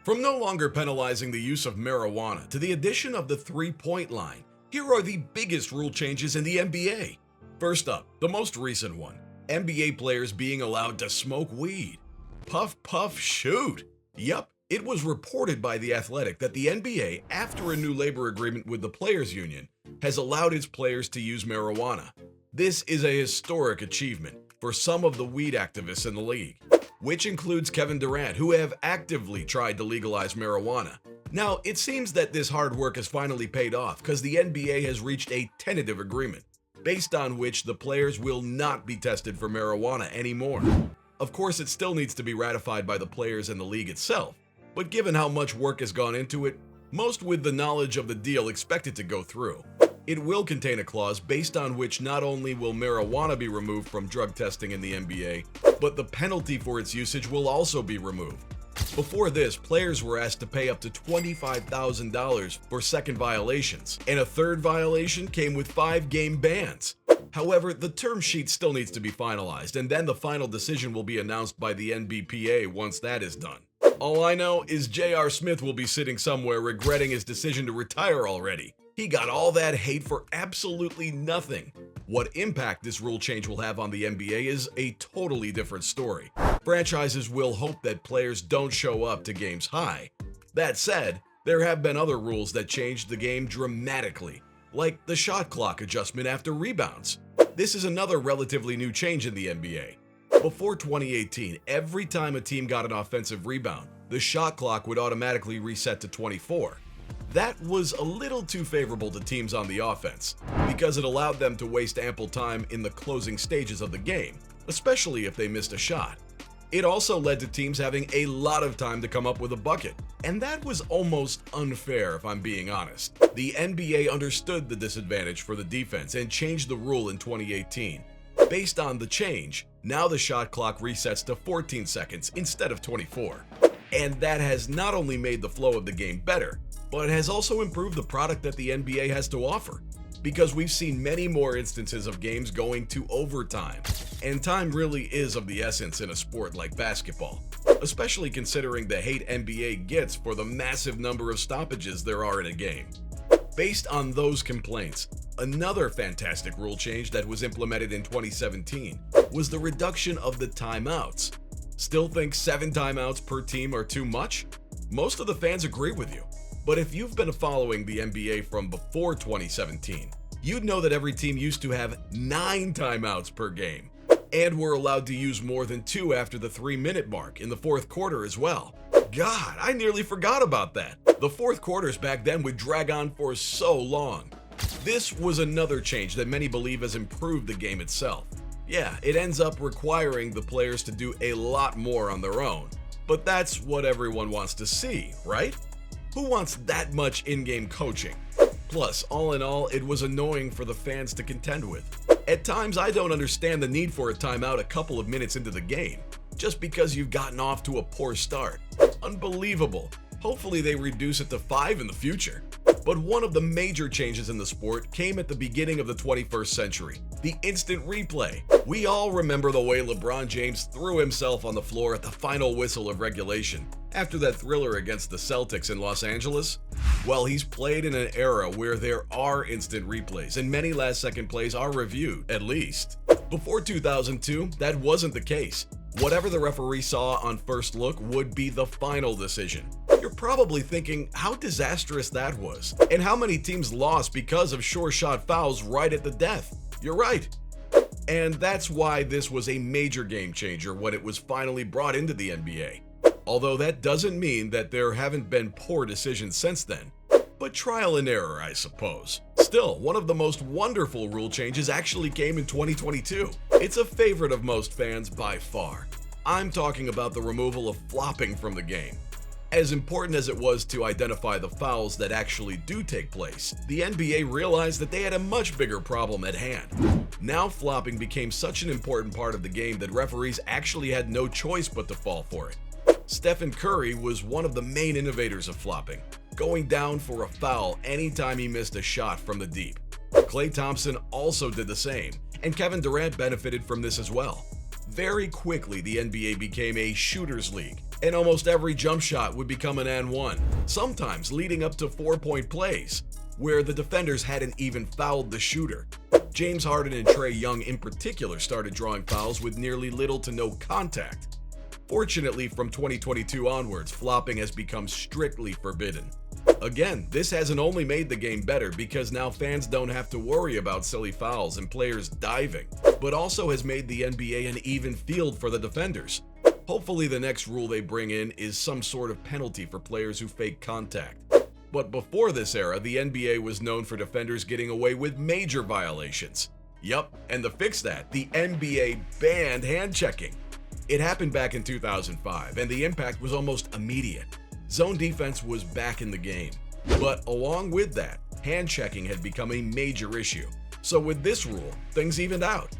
From no longer penalizing the use of marijuana to the addition of the three-point line, here are the biggest rule changes in the NBA. First up, the most recent one, NBA players being allowed to smoke weed. Puff, puff, shoot. Yup, it was reported by The Athletic that the NBA, after a new labor agreement with the Players Union, has allowed its players to use marijuana. This is a historic achievement for some of the weed activists in the league, which includes Kevin Durant, who have actively tried to legalize marijuana. Now, it seems that this hard work has finally paid off because the NBA has reached a tentative agreement, based on which the players will not be tested for marijuana anymore. Of course, it still needs to be ratified by the players and the league itself, but given how much work has gone into it, most with the knowledge of the deal expect it to go through. It will contain a clause based on which not only will marijuana be removed from drug testing in the NBA, but the penalty for its usage will also be removed. Before this, players were asked to pay up to $25,000 for second violations, and a third violation came with 5-game bans. However, the term sheet still needs to be finalized, and then the final decision will be announced by the NBPA once that is done. All I know is J.R. Smith will be sitting somewhere regretting his decision to retire already. He got all that hate for absolutely nothing. What impact this rule change will have on the NBA is a totally different story. Franchises will hope that players don't show up to games high. That said, there have been other rules that changed the game dramatically, like the shot clock adjustment after rebounds. This is another relatively new change in the NBA. Before 2018, every time a team got an offensive rebound, the shot clock would automatically reset to 24. That was a little too favorable to teams on the offense, because it allowed them to waste ample time in the closing stages of the game, especially if they missed a shot. It also led to teams having a lot of time to come up with a bucket, and that was almost unfair if I'm being honest. The NBA understood the disadvantage for the defense and changed the rule in 2018. Based on the change, now the shot clock resets to 14 seconds instead of 24. And that has not only made the flow of the game better, but has also improved the product that the NBA has to offer, because we've seen many more instances of games going to overtime, and time really is of the essence in a sport like basketball, especially considering the hate NBA gets for the massive number of stoppages there are in a game. Based on those complaints, another fantastic rule change that was implemented in 2017 was the reduction of the timeouts. Still think 7 timeouts per team are too much? Most of the fans agree with you. But if you've been following the NBA from before 2017, you'd know that every team used to have 9 timeouts per game, and were allowed to use more than 2 after the 3-minute mark in the fourth quarter as well. God, I nearly forgot about that. The fourth quarters back then would drag on for so long. This was another change that many believe has improved the game itself. Yeah, it ends up requiring the players to do a lot more on their own, but that's what everyone wants to see, right? Who wants that much in-game coaching? Plus, all in all, it was annoying for the fans to contend with. At times, I don't understand the need for a timeout a couple of minutes into the game, just because you've gotten off to a poor start. Unbelievable. Hopefully they reduce it to 5 in the future. But one of the major changes in the sport came at the beginning of the 21st century, the instant replay. We all remember the way LeBron James threw himself on the floor at the final whistle of regulation after that thriller against the Celtics in Los Angeles. Well, he's played in an era where there are instant replays and many last-second plays are reviewed, at least. Before 2002, that wasn't the case. Whatever the referee saw on first look would be the final decision. You're probably thinking how disastrous that was, and how many teams lost because of sure shot fouls right at the death. You're right. And that's why this was a major game changer when it was finally brought into the NBA. Although that doesn't mean that there haven't been poor decisions since then, but trial and error, I suppose. Still, one of the most wonderful rule changes actually came in 2022. It's a favorite of most fans by far. I'm talking about the removal of flopping from the game. As important as it was to identify the fouls that actually do take place, the NBA realized that they had a much bigger problem at hand. Now flopping became such an important part of the game that referees actually had no choice but to fall for it. Stephen Curry was one of the main innovators of flopping, going down for a foul anytime he missed a shot from the deep. Klay Thompson also did the same, and Kevin Durant benefited from this as well. Very quickly, the NBA became a shooters league, and almost every jump shot would become an and one, sometimes leading up to 4-point plays, where the defenders hadn't even fouled the shooter. James Harden and Trae Young in particular started drawing fouls with nearly little to no contact. Fortunately, from 2022 onwards, flopping has become strictly forbidden. Again, this hasn't only made the game better because now fans don't have to worry about silly fouls and players diving, but also has made the NBA an even field for the defenders. Hopefully the next rule they bring in is some sort of penalty for players who fake contact. But before this era, the NBA was known for defenders getting away with major violations. Yup, and to fix that, the NBA banned hand checking. It happened back in 2005, and the impact was almost immediate. Zone defense was back in the game. But along with that, hand checking had become a major issue. So with this rule, things evened out.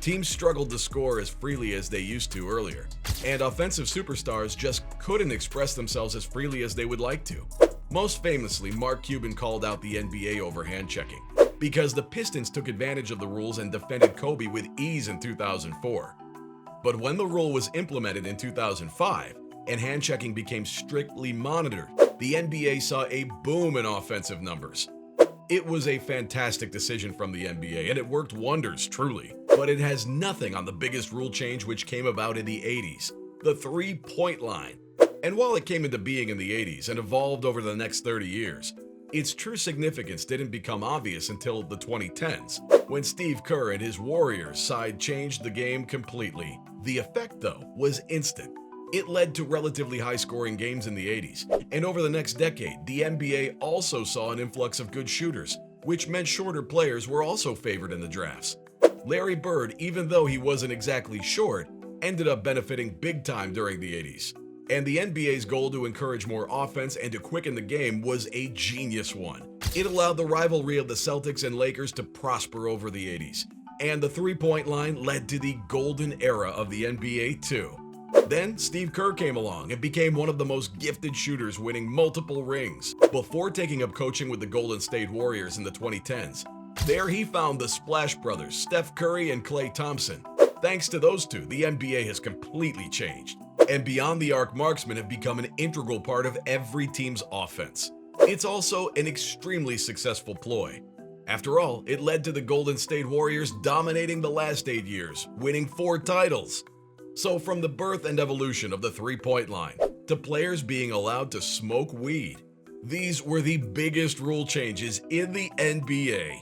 Teams struggled to score as freely as they used to earlier, and offensive superstars just couldn't express themselves as freely as they would like to. Most famously, Mark Cuban called out the NBA over hand checking, because the Pistons took advantage of the rules and defended Kobe with ease in 2004. But when the rule was implemented in 2005 and hand checking became strictly monitored, the NBA saw a boom in offensive numbers. It was a fantastic decision from the NBA, and it worked wonders, truly. But it has nothing on the biggest rule change which came about in the 80s, the three-point line. And while it came into being in the 80s and evolved over the next 30 years, its true significance didn't become obvious until the 2010s, when Steve Kerr and his Warriors side changed the game completely. The effect, though, was instant. It led to relatively high-scoring games in the 80s, and over the next decade, the NBA also saw an influx of good shooters, which meant shorter players were also favored in the drafts. Larry Bird, even though he wasn't exactly short, ended up benefiting big time during the 80s. And the NBA's goal to encourage more offense and to quicken the game was a genius one. It allowed the rivalry of the Celtics and Lakers to prosper over the 80s, and the three-point line led to the golden era of the NBA too. Then Steve Kerr came along and became one of the most gifted shooters, winning multiple rings, before taking up coaching with the Golden State Warriors in the 2010s. There he found the Splash Brothers, Steph Curry and Klay Thompson. Thanks to those two, the NBA has completely changed, and beyond the arc marksmen have become an integral part of every team's offense. It's also an extremely successful ploy. After all, it led to the Golden State Warriors dominating the last 8 years, winning 4 titles. So from the birth and evolution of the three-point line to players being allowed to smoke weed, these were the biggest rule changes in the NBA.